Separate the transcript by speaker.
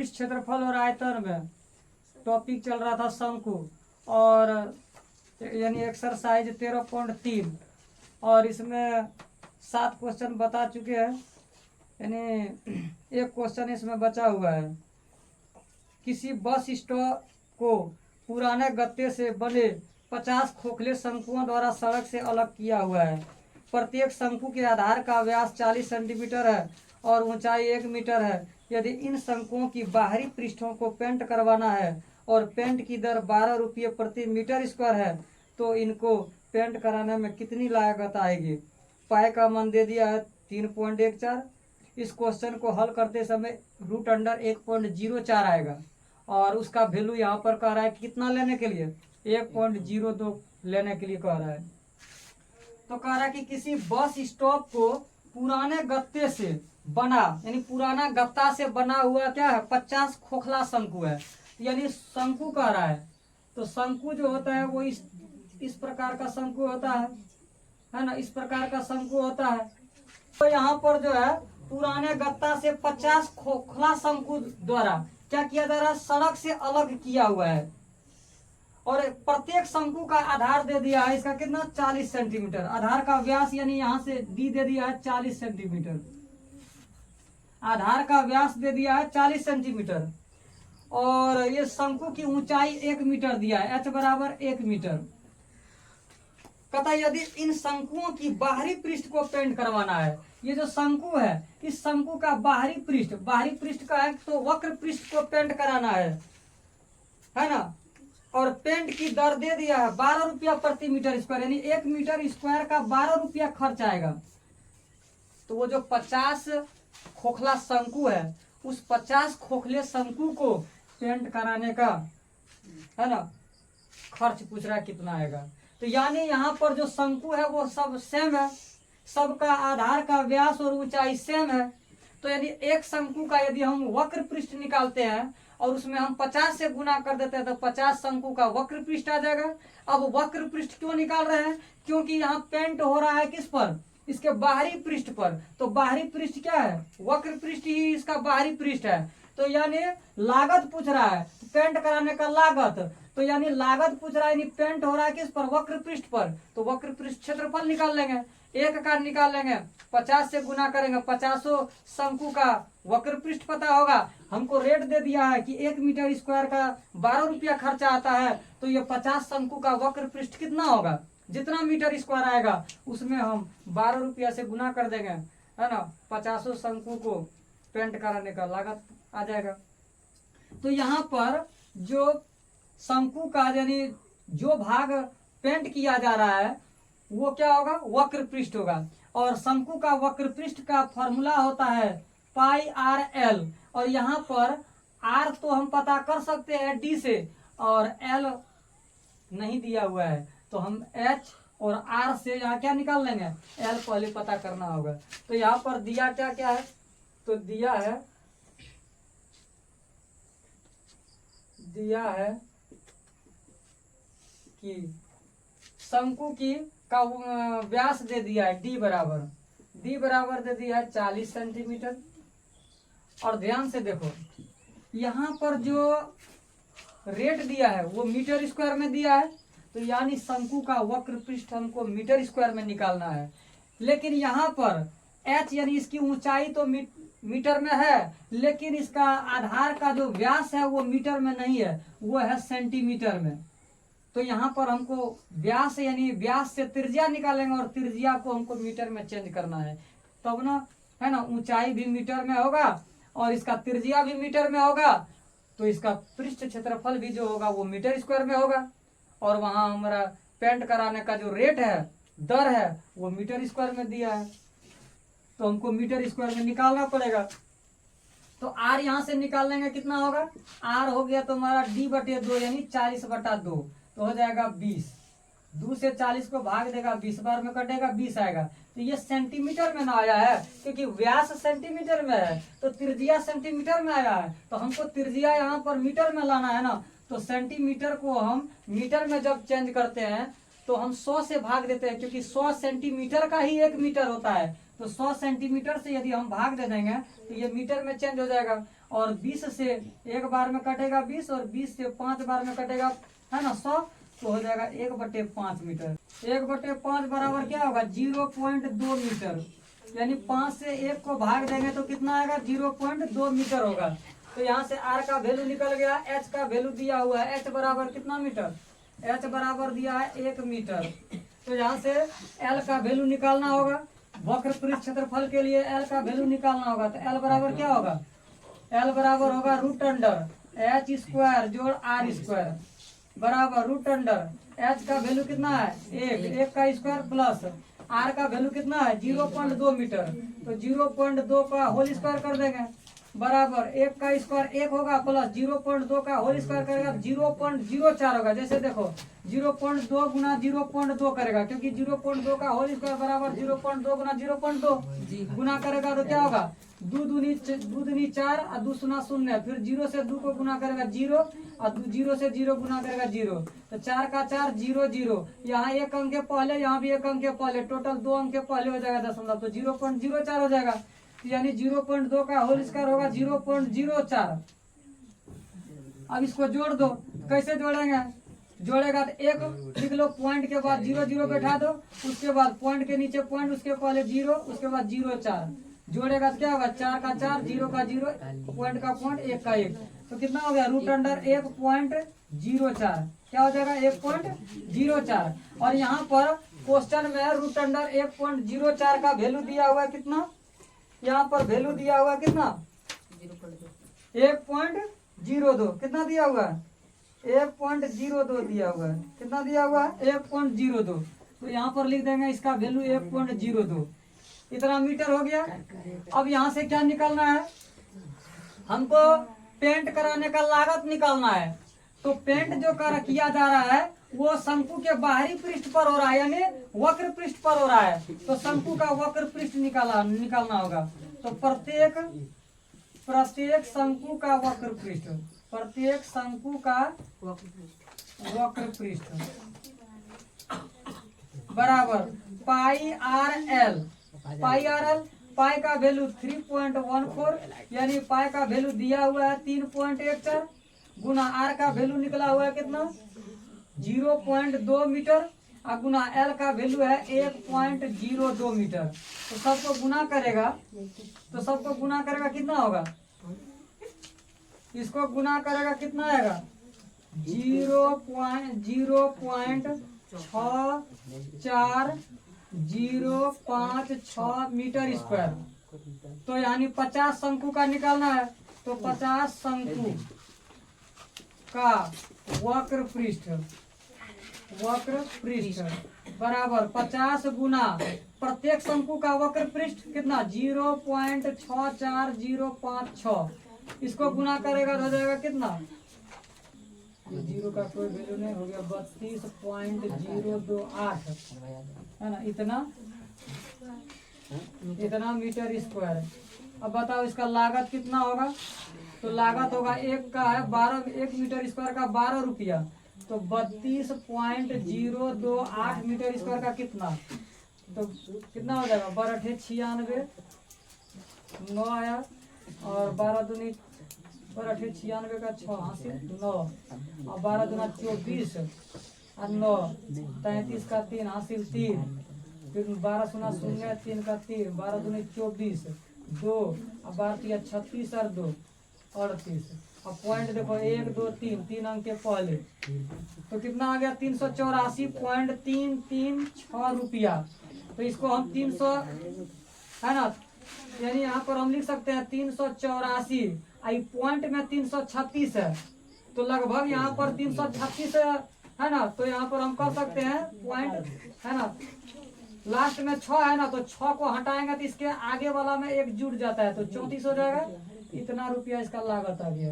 Speaker 1: पृष्ठ क्षेत्रफल और आयतन में टॉपिक चल रहा था शंकु, और यानी एक्सरसाइज 13.3, और इसमें 7 क्वेश्चन बता चुके हैं, यानी एक क्वेश्चन इसमें बचा हुआ है। किसी बस स्टॉप को पुराने गत्ते से बने 50 खोखले शंकुओं द्वारा सड़क से अलग किया हुआ है। प्रत्येक शंकु के आधार का व्यास 40 सेंटीमीटर है और ऊंचाई 1 मीटर है। यदि इन शंकुओं की बाहरी पृष्ठों को पेंट करवाना है और पेंट की दर 12 रुपये प्रति मीटर स्क्वायर है, तो इनको पेंट कराने में कितनी लागत आएगी। पाई का मान दे दिया है 3.14। इस क्वेश्चन को हल करते समय रूट अंडर 1.04 आएगा, और उसका वैल्यू यहाँ पर कह रहा है कितना लेने के लिए, 1.02 लेने के लिए कह रहा है। तो कह रहा है कि किसी बस स्टॉप को पुराने गत्ते से बना, यानी पुराना गत्ता से बना हुआ क्या है, 50 खोखला शंकु है, यानी शंकु कह रहा है। तो शंकु जो होता है वो इस प्रकार का शंकु होता है ना, इस प्रकार का शंकु होता है। तो यहाँ पर जो है पुराने गत्ता से 50 खोखला शंकु द्वारा क्या किया जा रहा है, सड़क से अलग किया हुआ है, और प्रत्येक शंकु का आधार दे दिया है इसका कितना, 40 सेंटीमीटर। आधार का व्यास यानी यहाँ से डी दे दिया है 40 सेंटीमीटर, आधार का व्यास दे दिया है 40 सेंटीमीटर, और ये शंकु की ऊंचाई 1 मीटर दिया है, h बराबर 1 मीटर। कहता यदि इन शंकुओं की बाहरी पृष्ठ को पेंट करवाना है, ये जो शंकु है इस शंकु का बाहरी पृष्ठ का है तो वक्र पृष्ठ को पेंट कराना है ना, और पेंट की दर दे दिया है 12 रुपया प्रति मीटर स्क्वायर, यानी 1 मीटर स्क्वायर का 12 रुपया खर्च आएगा। तो वो जो 50 खोखला शंकु है उस 50 खोखले शंकु को पेंट कराने का है ना खर्च पूछ रहा है कितना आएगा। तो यानी यहाँ पर जो शंकु है वो सब सेम है, सबका आधार का व्यास और ऊंचाई सेम है। तो यानी एक शंकु का यदि हम वक्र पृष्ठ निकालते हैं और उसमें हम 50 से गुना कर देते हैं तो 50 शंकु का वक्र पृष्ठ आ जाएगा। अब वक्र पृष्ठ क्यों निकाल रहे हैं, क्योंकि यहाँ पेंट हो रहा है किस पर, इसके बाहरी पृष्ठ पर। तो बाहरी पृष्ठ क्या है, वक्र पृष्ठ ही इसका बाहरी पृष्ठ है। तो यानी लागत पूछ रहा है, पेंट कराने का लागत, तो यानी लागत पूछ रहा है, यानी पेंट हो रहा है किस पर, वक्र पृष्ठ पर। तो वक्र पृष्ठ क्षेत्रफल निकाल लेंगे, एक का निकाल लेंगे, 50 से गुना करेंगे, 50 शंकु का वक्र पृष्ठ पता होगा। हमको रेट दे दिया है कि 1 मीटर स्क्वायर का 12 रुपया खर्चा आता है, तो ये 50 शंकु का वक्र पृष्ठ कितना होगा, जितना मीटर स्क्वायर आएगा उसमें हम 12 रुपया से गुना कर देंगे, है ना, 50 शंकु को पेंट कराने का लागत आ जाएगा। तो यहाँ पर जो शंकु का यानी जो भाग पेंट किया जा रहा है वो क्या होगा, वक्र पृष्ठ होगा, और शंकु का वक्र पृष्ठ का फॉर्मूला होता है पाई आर एल, और यहाँ पर आर तो हम पता कर सकते हैं डी से, और एल नहीं दिया हुआ है तो हम एच और आर से यहाँ क्या निकाल लेंगे, एल पहले पता करना होगा। तो यहाँ पर दिया क्या क्या है, तो दिया है कि शंकु की का व्यास दे दिया है डी बराबर दे दिया है 40 सेंटीमीटर। और ध्यान से देखो यहाँ पर जो रेट दिया है वो मीटर स्क्वायर में दिया है, तो यानी शंकु का वक्र पृष्ठ हमको मीटर स्क्वायर में निकालना है। लेकिन यहाँ पर h यानी इसकी ऊंचाई तो मीटर में है, लेकिन इसका आधार का जो व्यास है वो मीटर में नहीं है, वो है सेंटीमीटर में। तो यहाँ पर हमको व्यास यानी व्यास से त्रिज्या निकालेंगे और त्रिज्या को हमको मीटर में चेंज करना है, तब ना, है ना, ऊंचाई भी मीटर में होगा और इसका त्रिज्या भी मीटर में होगा, तो इसका पृष्ठ क्षेत्रफल भी जो होगा वो मीटर स्क्वायर में होगा, और वहां हमारा पेंट कराने का जो रेट है, दर है, वो मीटर स्क्वायर में दिया है, तो हमको मीटर स्क्वायर में निकालना पड़ेगा। तो आर यहाँ से निकाल लेंगे, कितना होगा, आर हो गया तो हमारा d/2 यानी 40/2, तो हो जाएगा 20। 2 से 40 को भाग देगा, 20 बार में कटेगा, 20 आएगा। तो ये सेंटीमीटर में ना आया है, क्योंकि व्यास सेंटीमीटर में है तो त्रिज्या सेंटीमीटर में आया है, तो हमको त्रिज्या यहाँ पर मीटर में लाना है ना। तो सेंटीमीटर को हम मीटर में जब चेंज करते हैं तो हम 100 से भाग देते हैं, क्योंकि 100 सेंटीमीटर का ही 1 मीटर होता है। तो 100 सेंटीमीटर से यदि हम भाग दे देंगे तो ये मीटर में चेंज हो जाएगा। और 20 से एक बार में कटेगा 20 और 20 से 5 बार में कटेगा, है ना, 100, तो हो जाएगा 1/5 मीटर। 1/5 बराबर क्या होगा 0.2 मीटर, यानी 5 से 1 को भाग देंगे तो कितना आएगा 0.2 मीटर होगा। तो यहाँ से आर का वैल्यू निकल गया, एच का वैल्यू दिया हुआ है, एच बराबर कितना मीटर, एच बराबर दिया है 1 मीटर। तो यहाँ से एल का वैल्यू निकालना होगा, वक्र पृष्ठ क्षेत्रफल के लिए एल का वैल्यू निकालना होगा। तो एल बराबर क्या होगा, एल बराबर होगा √एच² जोड़ r² बराबर √एच का वैल्यू कितना है 1 का स्क्वायर प्लस आर का वैल्यू कितना है 0.2 मीटर, तो 0.2 का होल स्क्वायर कर देंगे बराबर 1 का स्क्वायर 1 होगा प्लस 0.2 का होल स्क्वायर करेगा 0.04 होगा। जैसे देखो 0.2 गुना 0.2 करेगा, क्योंकि 0.2 का होल स्क्वायर बराबर 0.2 गुना 0.2 गुना करेगा तो क्या होगा 2 दूनी 4 और 2 शून्य 0, फिर 0 से 2 को गुना करेगा 0 और 0 से 0 गुना करेगा 0, तो 4 का 4 0 0, यहाँ 1 अंक के पहले यहाँ भी 1 अंक के पहले, टोटल 2 अंक के पहले हो जाएगा दशमलव, तो 0.04 हो जाएगा, यानी 0.2 का होल स्क्वायर होगा 0.04। अब इसको जोड़ दो, कैसे जोड़ेंगे, जोड़ेगा तो 1 लिख लो, पॉइंट के बाद 0 0 बैठा दो, उसके बाद पॉइंट के नीचे पॉइंट, उसके पहले 0, उसके बाद 0 4, जोड़ेगा तो क्या होगा 4 का 4 0 का 0, पॉइंट का पॉइंट 1 का 1, तो कितना हो गया √1.04, क्या हो जाएगा 1.04। और यहाँ पर क्वेश्चन में √1.04 का वैल्यू दिया हुआ है कितना, यहाँ पर वैल्यू दिया हुआ है कितना 1.02, कितना दिया हुआ है 1.02 दिया हुआ है, कितना दिया हुआ है 1.02, तो यहाँ पर लिख देंगे इसका वैल्यू 1.02, इतना मीटर हो गया। अब यहाँ से क्या निकालना है, हमको पेंट कराने का लागत निकालना है। तो पेंट जो किया जा रहा है वो शंकु के बाहरी पृष्ठ पर हो रहा है, यानी वक्र पृष्ठ पर हो रहा है, तो शंकु का वक्र पृष्ठ निकालना होगा। तो प्रत्येक शंकु का वक्र पृष्ठ, प्रत्येक शंकु का वक्र पृष्ठ बराबर पाई आर एल, पाई का वैल्यू 3.14, यानी पाई का वैल्यू दिया हुआ है 3.14 गुना आर का वैल्यू निकला हुआ है कितना 0.2 मीटर, और गुना एल का वैल्यू है 1.02 मीटर। तो सबको गुना करेगा, तो सबको गुना करेगा कितना होगा, इसको गुना करेगा कितना आएगा 0.046 मीटर स्क्वायर। तो यानी 50 शंकु का निकालना है, तो 50 शंकु का वक्र पृष्ठ बराबर 50 गुना प्रत्येक शंकु का वक्र पृष्ठ कितना 0.64056, इसको गुना करेगा तो हो जाएगा कितना, ये 0 का कोई वैल्यू नहीं, हो गया 32.028, है ना, इतना मीटर स्क्वायर। अब बताओ इसका लागत कितना होगा, तो लागत होगा एक का है 1 मीटर स्क्वायर का 12 रुपया, तो 32.028 मीटर स्क्वायर का कितना, तो कितना हो जाएगा 12×96 9 आया, और 12 दूनी 12×96 का 6 हासिल 9, और 12 दूना 24 और 9 33 का 3 हासिल 3, फिर 12 शून्य 0 3 का 3, 12 दूनी 24 2, और 12 36 और 2 38। अब पॉइंट देखो 1 2 3 अंक के पहले, तो कितना आ गया 384.336 रुपया। तो इसको हम 300 है ना, यानी यहाँ पर हम लिख सकते हैं 384, आई पॉइंट में 336 है, तो लगभग यहाँ पर 336 है ना, तो यहाँ पर हम कर सकते हैं पॉइंट है ना, लास्ट में 6 है ना, तो 6 को हटाएंगे तो इसके आगे वाला में 1 जुड़ जाता है, तो 34 हो जाएगा। इतना रुपया इसका लागत आ गया।